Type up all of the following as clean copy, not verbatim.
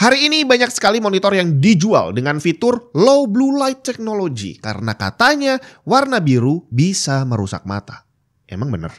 Hari ini banyak sekali monitor yang dijual dengan fitur low blue light technology karena katanya warna biru bisa merusak mata. Emang bener?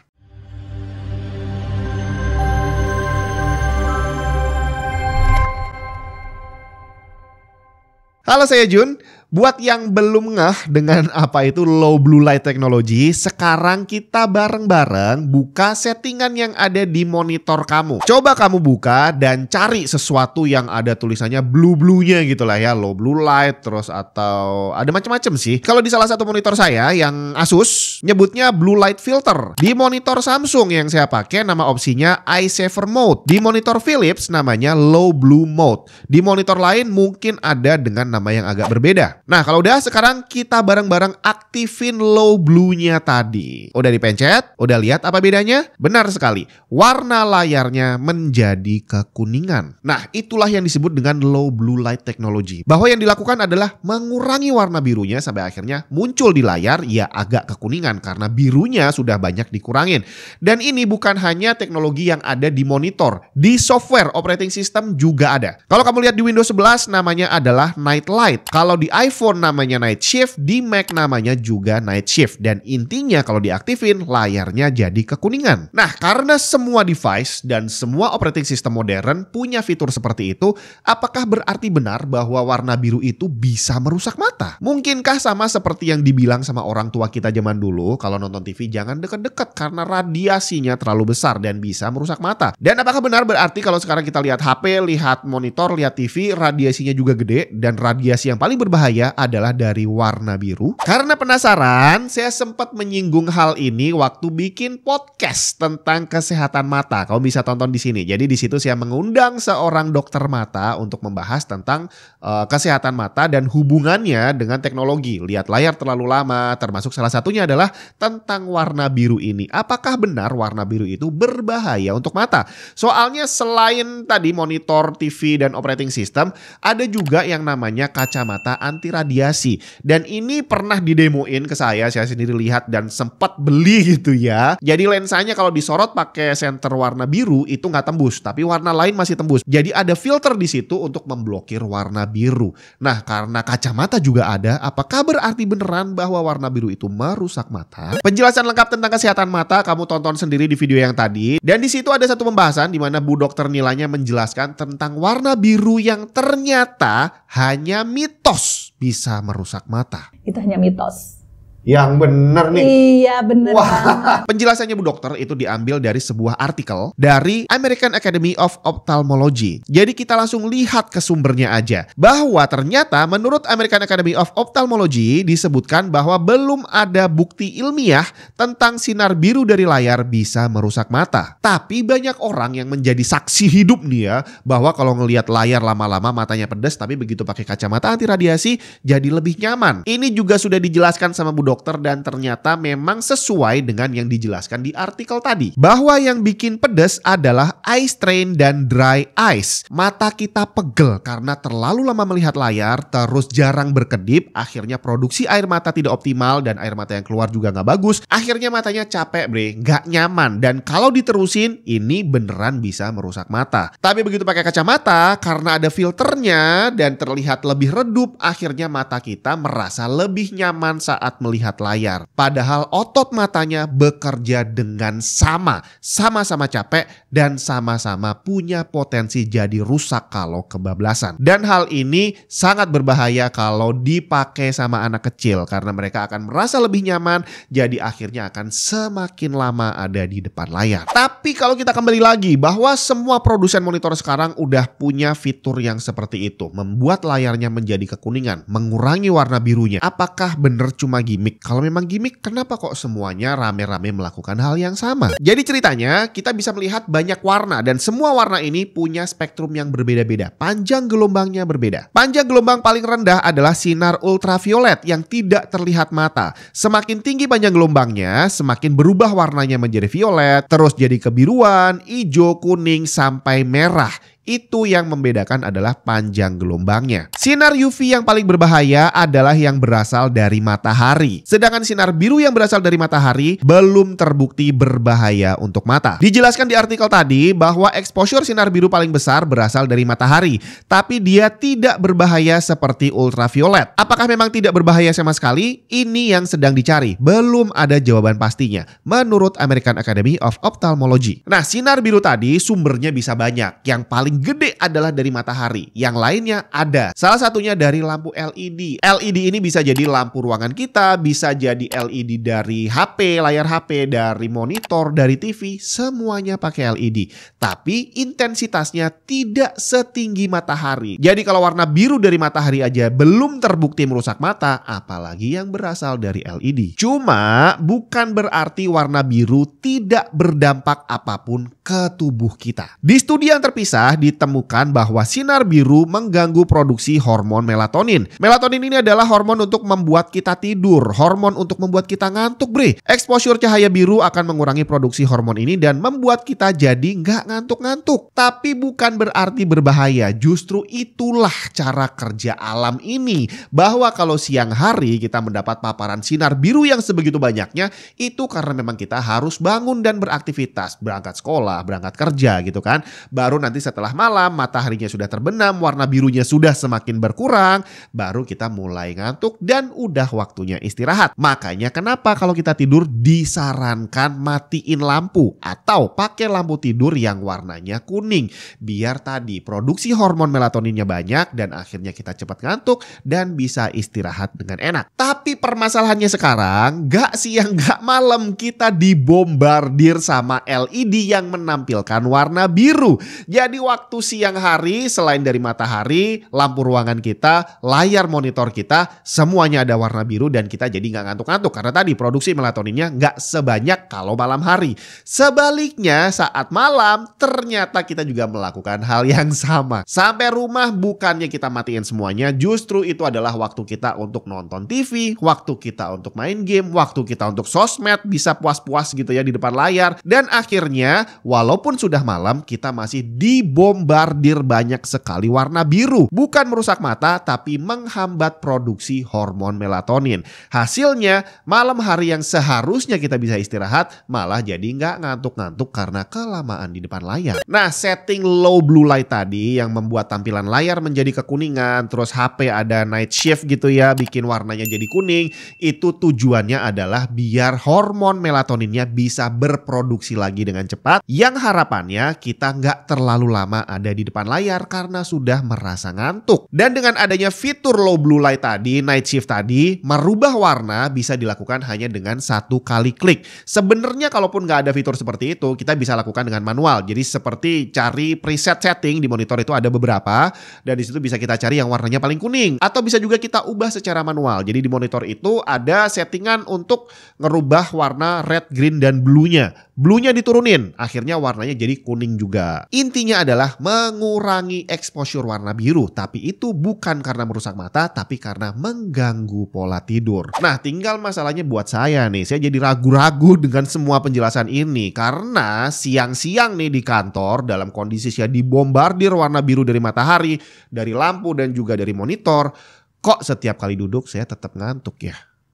Halo, saya Jun. Buat yang belum ngeh dengan apa itu low blue light technology, sekarang kita bareng-bareng buka settingan yang ada di monitor kamu. Coba kamu buka dan cari sesuatu yang ada tulisannya blue-blue-nya gitu lah ya. Low blue light terus atau ada macam-macam sih. Kalau di salah satu monitor saya yang Asus nyebutnya blue light filter. Di monitor Samsung yang saya pakai nama opsinya Eye Saver Mode. Di monitor Philips namanya low blue mode. Di monitor lain mungkin ada dengan nama yang agak berbeda. Nah, kalau udah, sekarang kita bareng-bareng aktifin low blue-nya tadi. Udah dipencet? Udah lihat apa bedanya? Benar sekali, warna layarnya menjadi kekuningan. Nah, itulah yang disebut dengan low blue light technology. Bahwa yang dilakukan adalah mengurangi warna birunya sampai akhirnya muncul di layar ya agak kekuningan karena birunya sudah banyak dikurangin. Dan ini bukan hanya teknologi yang ada di monitor, di software operating system juga ada. Kalau kamu lihat di Windows 11 namanya adalah Night Light. Kalau di iPhone namanya Night Shift, di Mac namanya juga Night Shift. Dan intinya kalau diaktifin layarnya jadi kekuningan. Nah, karena semua device dan semua operating system modern punya fitur seperti itu, apakah berarti benar bahwa warna biru itu bisa merusak mata? Mungkinkah sama seperti yang dibilang sama orang tua kita zaman dulu, kalau nonton TV jangan deket-deket karena radiasinya terlalu besar dan bisa merusak mata? Dan apakah benar berarti kalau sekarang kita lihat HP, lihat monitor, lihat TV, radiasinya juga gede dan radiasi yang paling berbahaya adalah dari warna biru? Karena penasaran, saya sempat menyinggung hal ini waktu bikin podcast tentang kesehatan mata. Kamu bisa tonton di sini. Jadi di situ saya mengundang seorang dokter mata untuk membahas tentang kesehatan mata dan hubungannya dengan teknologi. Lihat layar terlalu lama, termasuk salah satunya adalah tentang warna biru ini. Apakah benar warna biru itu berbahaya untuk mata? Soalnya selain tadi monitor, TV, dan operating system, ada juga yang namanya kacamata anti radiasi. Dan ini pernah didemoin ke saya sendiri lihat dan sempat beli gitu ya. Jadi lensanya kalau disorot pakai senter warna biru itu nggak tembus, tapi warna lain masih tembus. Jadi ada filter di situ untuk memblokir warna biru. Nah, karena kacamata juga ada, apakah berarti beneran bahwa warna biru itu merusak mata? Penjelasan lengkap tentang kesehatan mata kamu tonton sendiri di video yang tadi. Dan di situ ada satu pembahasan di mana Bu Dokter Nilanya menjelaskan tentang warna biru yang ternyata hanya mitos bisa merusak mata. Itu hanya mitos. Yang bener nih. Iya bener banget. Penjelasannya Bu Dokter itu diambil dari sebuah artikel dari American Academy of Ophthalmology. Jadi kita langsung lihat ke sumbernya aja. Bahwa ternyata menurut American Academy of Ophthalmology disebutkan bahwa belum ada bukti ilmiah tentang sinar biru dari layar bisa merusak mata. Tapi banyak orang yang menjadi saksi hidup nih ya, bahwa kalau ngelihat layar lama-lama matanya pedas, tapi begitu pakai kacamata anti radiasi jadi lebih nyaman. Ini juga sudah dijelaskan sama Bu Dokter dan ternyata memang sesuai dengan yang dijelaskan di artikel tadi. Bahwa yang bikin pedas adalah eye strain dan dry eyes. Mata kita pegel karena terlalu lama melihat layar, terus jarang berkedip, akhirnya produksi air mata tidak optimal dan air mata yang keluar juga nggak bagus. Akhirnya matanya capek bre, nggak nyaman. Dan kalau diterusin, ini beneran bisa merusak mata. Tapi begitu pakai kacamata, karena ada filternya dan terlihat lebih redup, akhirnya mata kita merasa lebih nyaman saat melihat layar. Padahal otot matanya bekerja dengan sama-sama capek dan sama-sama punya potensi jadi rusak kalau kebablasan. Dan hal ini sangat berbahaya kalau dipakai sama anak kecil karena mereka akan merasa lebih nyaman, jadi akhirnya akan semakin lama ada di depan layar. Tapi kalau kita kembali lagi bahwa semua produsen monitor sekarang udah punya fitur yang seperti itu, membuat layarnya menjadi kekuningan, mengurangi warna birunya. Apakah bener cuma gimmick? Kalau memang gimmick, kenapa kok semuanya rame-rame melakukan hal yang sama? Jadi ceritanya kita bisa melihat banyak warna dan semua warna ini punya spektrum yang berbeda-beda. Panjang gelombangnya berbeda. Panjang gelombang paling rendah adalah sinar ultraviolet yang tidak terlihat mata. Semakin tinggi panjang gelombangnya, semakin berubah warnanya menjadi violet, terus jadi kebiruan, hijau, kuning, sampai merah. Itu yang membedakan adalah panjang gelombangnya. Sinar UV yang paling berbahaya adalah yang berasal dari matahari. Sedangkan sinar biru yang berasal dari matahari belum terbukti berbahaya untuk mata. Dijelaskan di artikel tadi bahwa exposure sinar biru paling besar berasal dari matahari, tapi dia tidak berbahaya seperti ultraviolet. Apakah memang tidak berbahaya sama sekali? Ini yang sedang dicari. Belum ada jawaban pastinya menurut American Academy of Ophthalmology. Nah, sinar biru tadi sumbernya bisa banyak. Yang paling gede adalah dari matahari. Yang lainnya ada. Salah satunya dari lampu LED. LED ini bisa jadi lampu ruangan kita, bisa jadi LED dari HP, layar HP, dari monitor, dari TV, semuanya pakai LED. Tapi intensitasnya tidak setinggi matahari. Jadi kalau warna biru dari matahari aja belum terbukti merusak mata, apalagi yang berasal dari LED. Cuma bukan berarti warna biru tidak berdampak apapun ke tubuh kita. Di studi yang terpisah ditemukan bahwa sinar biru mengganggu produksi hormon melatonin. Melatonin ini adalah hormon untuk membuat kita tidur, hormon untuk membuat kita ngantuk, bre. Exposure cahaya biru akan mengurangi produksi hormon ini dan membuat kita jadi nggak ngantuk-ngantuk. Tapi bukan berarti berbahaya, justru itulah cara kerja alam ini. Bahwa kalau siang hari kita mendapat paparan sinar biru yang sebegitu banyaknya, itu karena memang kita harus bangun dan beraktivitas, berangkat sekolah, berangkat kerja gitu kan. Baru nanti setelah malam mataharinya sudah terbenam, warna birunya sudah semakin berkurang, baru kita mulai ngantuk dan udah waktunya istirahat. Makanya kenapa kalau kita tidur disarankan matiin lampu atau pakai lampu tidur yang warnanya kuning. Biar tadi produksi hormon melatoninnya banyak dan akhirnya kita cepat ngantuk dan bisa istirahat dengan enak. Tapi permasalahannya sekarang gak siang gak malam kita dibombardir sama LED yang menampilkan warna biru. Jadi waktu siang hari selain dari matahari, lampu ruangan kita, layar monitor kita, semuanya ada warna biru dan kita jadi nggak ngantuk-ngantuk karena tadi produksi melatoninnya nggak sebanyak kalau malam hari. Sebaliknya saat malam ternyata kita juga melakukan hal yang sama. Sampai rumah bukannya kita matiin semuanya, justru itu adalah waktu kita untuk nonton TV, waktu kita untuk main game, waktu kita untuk sosmed, bisa puas-puas gitu ya di depan layar. Dan akhirnya walaupun sudah malam kita masih dibombardir banyak sekali warna biru. Bukan merusak mata tapi menghambat produksi hormon melatonin. Hasilnya malam hari yang seharusnya kita bisa istirahat malah jadi nggak ngantuk-ngantuk karena kelamaan di depan layar. Nah, setting low blue light tadi yang membuat tampilan layar menjadi kekuningan, terus HP ada night shift gitu ya, bikin warnanya jadi kuning, itu tujuannya adalah biar hormon melatoninnya bisa berproduksi lagi dengan cepat, yang harapannya kita nggak terlalu lama ada di depan layar karena sudah merasa ngantuk. Dan dengan adanya fitur low blue light tadi, night shift tadi, merubah warna bisa dilakukan hanya dengan satu kali klik. Sebenarnya kalaupun nggak ada fitur seperti itu, kita bisa lakukan dengan manual. Jadi seperti cari preset setting di monitor itu ada beberapa, dan di situ bisa kita cari yang warnanya paling kuning. Atau bisa juga kita ubah secara manual. Jadi di monitor itu ada settingan untuk ngerubah warna red, green, dan blue-nya. Blue-nya diturunin, akhirnya warnanya jadi kuning juga. Intinya adalah mengurangi exposure warna biru, tapi itu bukan karena merusak mata, tapi karena mengganggu pola tidur. Nah, tinggal masalahnya buat saya nih, saya jadi ragu-ragu dengan semua penjelasan ini karena siang-siang nih di kantor dalam kondisi saya dibombardir warna biru dari matahari, dari lampu dan juga dari monitor, kok setiap kali duduk saya tetap ngantuk ya.